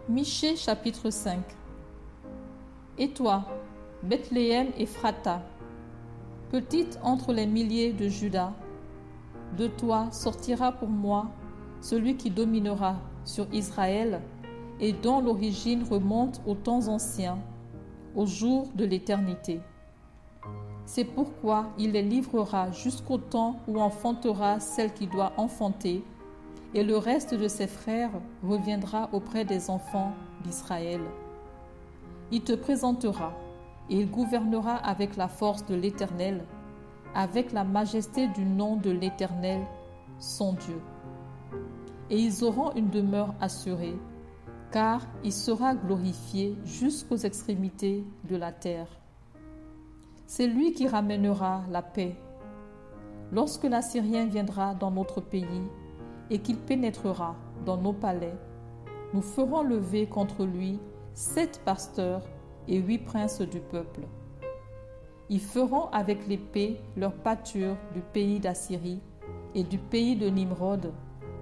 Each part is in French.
Michée chapitre 5. Et toi, Bethléem Ephrata, petite entre les milliers de Juda, de toi sortira pour moi celui qui dominera sur Israël et dont l'origine remonte aux temps anciens, aux jours de l'éternité. C'est pourquoi il les livrera jusqu'au temps où enfantera celle qui doit enfanter, et le reste de ses frères reviendra auprès des enfants d'Israël. Il te présentera, et il gouvernera avec la force de l'Éternel, avec la majesté du nom de l'Éternel, son Dieu. Et ils auront une demeure assurée, car il sera glorifié jusqu'aux extrémités de la terre. C'est lui qui ramènera la paix. Lorsque l'Assyrien viendra dans notre pays et qu'il pénétrera dans nos palais, nous ferons lever contre lui 7 pasteurs et 8 princes du peuple. Ils feront avec l'épée leur pâture du pays d'Assyrie et du pays de Nimrod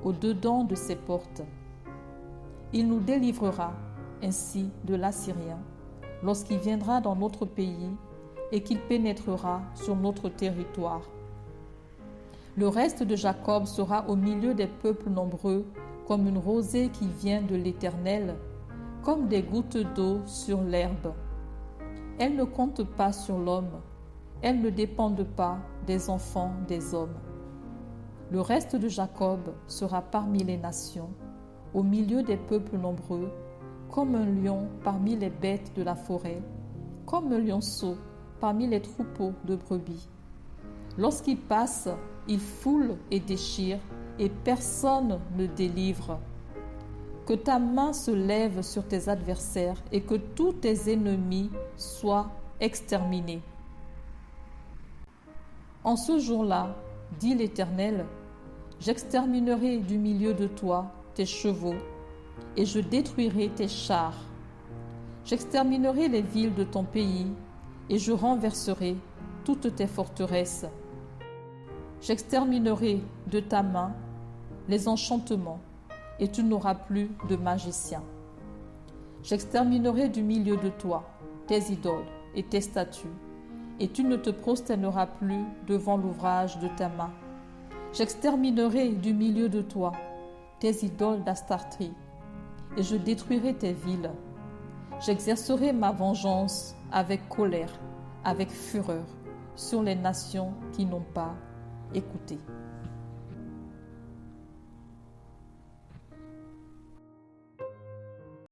au-dedans de ses portes. Il nous délivrera ainsi de l'Assyrien lorsqu'il viendra dans notre pays et qu'il pénétrera sur notre territoire. Le reste de Jacob sera au milieu des peuples nombreux comme une rosée qui vient de l'Éternel, comme des gouttes d'eau sur l'herbe. Elles ne comptent pas sur l'homme, elles ne dépendent pas des enfants des hommes. Le reste de Jacob sera parmi les nations, au milieu des peuples nombreux, comme un lion parmi les bêtes de la forêt, comme un lionceau parmi les troupeaux de brebis. Lorsqu'il passe, il foule et déchire, et personne ne délivre. Que ta main se lève sur tes adversaires et que tous tes ennemis soient exterminés. En ce jour-là, dit l'Éternel, j'exterminerai du milieu de toi tes chevaux et je détruirai tes chars. J'exterminerai les villes de ton pays et je renverserai toutes tes forteresses. J'exterminerai de ta main les enchantements et tu n'auras plus de magicien. J'exterminerai du milieu de toi tes idoles et tes statues, et tu ne te prosterneras plus devant l'ouvrage de ta main. J'exterminerai du milieu de toi tes idoles d'Astarté, et je détruirai tes villes. J'exercerai ma vengeance avec colère, avec fureur, sur les nations qui n'ont pas écouté.